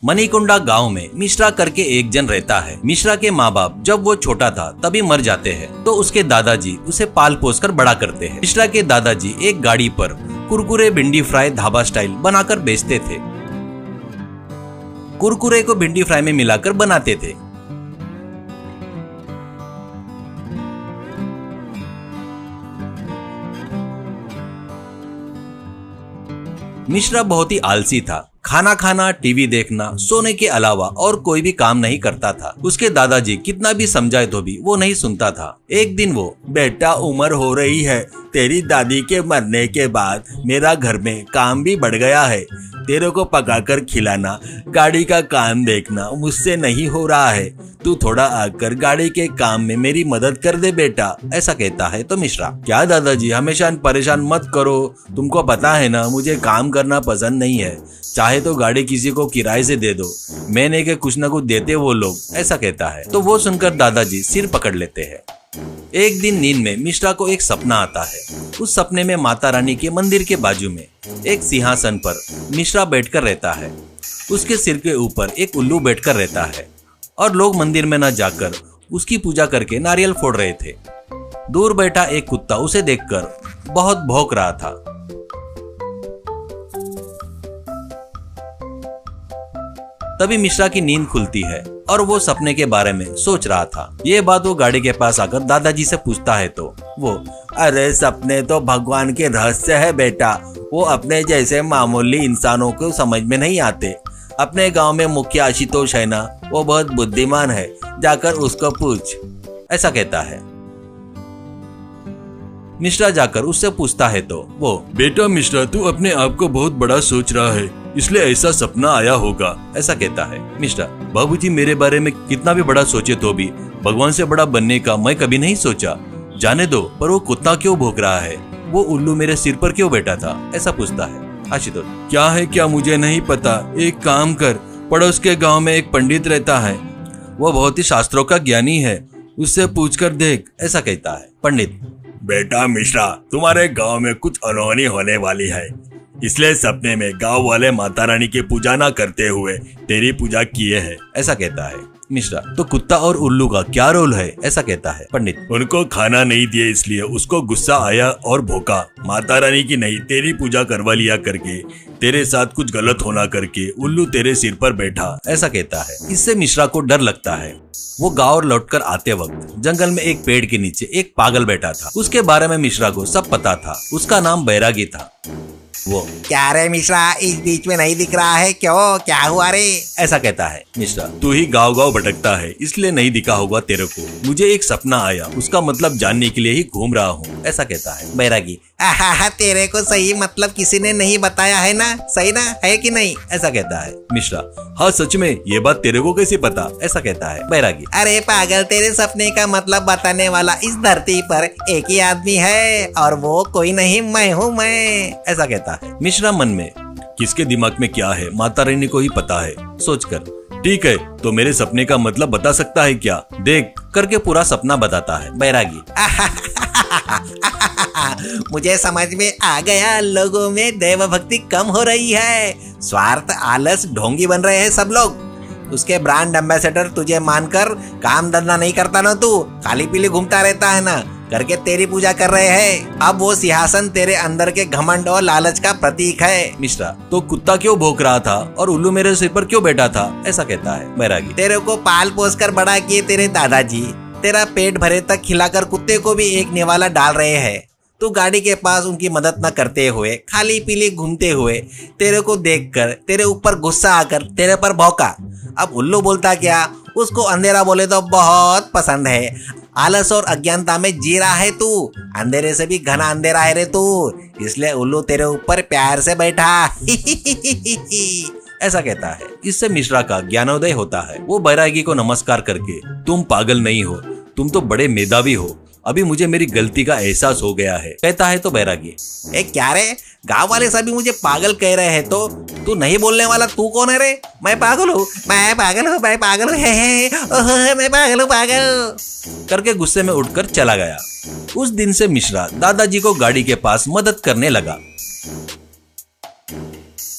मणिकुंडा गांव में मिश्रा करके एक जन रहता है। मिश्रा के माँ बाप जब वो छोटा था तभी मर जाते हैं, तो उसके दादाजी उसे पाल पोस कर बड़ा करते हैं। मिश्रा के दादाजी एक गाड़ी पर कुरकुरे भिंडी फ्राई ढाबा स्टाइल बनाकर बेचते थे। कुरकुरे को भिंडी फ्राई में मिलाकर बनाते थे। मिश्रा बहुत ही आलसी था। खाना खाना, टीवी देखना, सोने के अलावा और कोई भी काम नहीं करता था। उसके दादाजी कितना भी समझाए तो भी वो नहीं सुनता था। एक दिन वो, बेटा उम्र हो रही है, तेरी दादी के मरने के बाद मेरा घर में काम भी बढ़ गया है। तेरे को पकाकर खिलाना, गाड़ी का काम देखना मुझसे नहीं हो रहा है। तू थोड़ा आकर गाड़ी के काम में मेरी मदद कर दे बेटा, ऐसा कहता है। तो मिश्रा, क्या दादाजी हमेशा परेशान मत करो, तुमको पता है ना मुझे काम करना पसंद नहीं है। चाहे तो गाड़ी किसी को किराए से दे दो, मैंने के कुछ न कुछ देते वो लोग, ऐसा कहता है। तो वो सुनकर दादाजी सिर पकड़ लेते हैं। एक दिन नींद में मिश्रा को एक सपना आता है। उस सपने में माता रानी के मंदिर के बाजू में एक सिंहासन पर मिश्रा बैठकर रहता है। उसके सिर के ऊपर एक उल्लू बैठकर रहता है और लोग मंदिर में न जाकर उसकी पूजा करके नारियल फोड़ रहे थे। दूर बैठा एक कुत्ता उसे देखकर बहुत भौंक रहा था। तभी मिश्रा की नींद खुलती है और वो सपने के बारे में सोच रहा था। ये बात वो गाड़ी के पास आकर दादाजी से पूछता है तो वो, अरे सपने तो भगवान के रहस्य है बेटा, वो अपने जैसे मामूली इंसानों को समझ में नहीं आते। अपने गांव में मुखिया आशुतोष है ना, वो बहुत बुद्धिमान है, जाकर उसको पूछ, ऐसा कहता है। मिश्रा जाकर उससे पूछता है तो वो, बेटा मिश्रा तू अपने आप को बहुत बड़ा सोच रहा है, इसलिए ऐसा सपना आया होगा, ऐसा कहता है। मिश्रा, बाबूजी मेरे बारे में कितना भी बड़ा सोचे तो भी भगवान से बड़ा बनने का मैं कभी नहीं सोचा। जाने दो, पर वो कुत्ता क्यों भौंक रहा है, वो उल्लू मेरे सिर पर क्यों बैठा था, ऐसा पूछता है। आशुतोष, क्या है क्या मुझे नहीं पता, एक काम कर, पड़ोस के गाँव में एक पंडित रहता है, वो बहुत ही शास्त्रों का ज्ञानी है, उससे पूछ कर देख, ऐसा कहता है। पंडित, बेटा मिश्रा तुम्हारे गांव में कुछ अनहोनी होने वाली है, इसलिए सपने में गांव वाले माता रानी की पूजा ना करते हुए तेरी पूजा किए हैं, ऐसा कहता है। मिश्रा, तो कुत्ता और उल्लू का क्या रोल है, ऐसा कहता है। पंडित, उनको खाना नहीं दिए इसलिए उसको गुस्सा आया और भौंका। माता रानी की नहीं तेरी पूजा करवा लिया करके तेरे साथ कुछ गलत होना करके उल्लू तेरे सिर पर बैठा, ऐसा कहता है। इससे मिश्रा को डर लगता है। वो गांव लौटकर आते वक्त जंगल में एक पेड़ के नीचे एक पागल बैठा था। उसके बारे में मिश्रा को सब पता था। उसका नाम बैरागी था। वो, क्या रे मिश्रा, इस बीच में नहीं दिख रहा है, क्यों, क्या हुआ रे, ऐसा कहता है। मिश्रा, तू ही गांव गांव भटकता है इसलिए नहीं दिखा होगा तेरे को, मुझे एक सपना आया, उसका मतलब जानने के लिए ही घूम रहा हूँ, ऐसा कहता है। बैरागी, तेरे को सही मतलब किसी ने नहीं बताया है ना, सही ना, है कि नहीं, ऐसा कहता है। मिश्रा, हाँ सच में, ये बात तेरे को कैसे पता, ऐसा कहता है। बैरागी, अरे पागल, तेरे सपने का मतलब बताने वाला इस धरती पर एक ही आदमी है और वो कोई नहीं, मैं हूँ मैं, ऐसा कहता है। मिश्रा मन में, किसके दिमाग में क्या है माता रानी को ही पता है, सोचकर, ठीक है तो मेरे सपने का मतलब बता सकता है क्या, देख करके पूरा सपना बताता है। बैरागी, मुझे समझ में आ गया, लोगों में देव भक्ति कम हो रही है, स्वार्थ, आलस, ढोंगी बन रहे हैं सब लोग। उसके ब्रांड एम्बेसडर तुझे मानकर काम धंधा नहीं करता ना, तू खाली पीली घूमता रहता है ना, करके तेरी पूजा कर रहे हैं। अब वो सिंहासन तेरे अंदर के घमंड और लालच का प्रतीक है। मिश्रा, तो कुत्ता क्यों भौंक रहा था और उल्लू मेरे सिर पर क्यों बैठा था, ऐसा कहता है। बैरागी, तेरे को पाल पोस कर बड़ा किए तेरे दादाजी, तेरा पेट भरे तक खिलाकर कुत्ते को भी एक निवाला डाल रहे हैं। तू गाड़ी के पास उनकी मदद न करते हुए खाली पीली घूमते हुए तेरे को देखकर तेरे ऊपर गुस्सा आकर तेरे पर भौंका। अब उल्लू बोलता क्या, उसको अंधेरा बोले तो बहुत पसंद है। आलस और अज्ञानता में जी रहा है तू, अंधेरे से भी घना अंधेरा है रे तू, इसलिए उल्लू तेरे ऊपर प्यार से बैठा। ऐसा कहता है। इससे मिश्रा का ज्ञानोदय होता है। वो बैरागी को नमस्कार करके, तुम पागल नहीं हो, तुम तो बड़े मेधावी हो, अभी मुझे मेरी गलती का एहसास हो गया है, कहता है। तो बैरागी, ए क्या रे, गांव वाले सभी मुझे पागल कह रहे हैं तो तू नहीं बोलने वाला तू कौन है रे? मैं पागल हूँ, मैं पागल हूँ, मैं पागल हूँ, मैं पागल हूँ, पागल करके गुस्से में उठकर चला गया। उस दिन से मिश्रा दादाजी को गाड़ी के पास मदद करने लगा।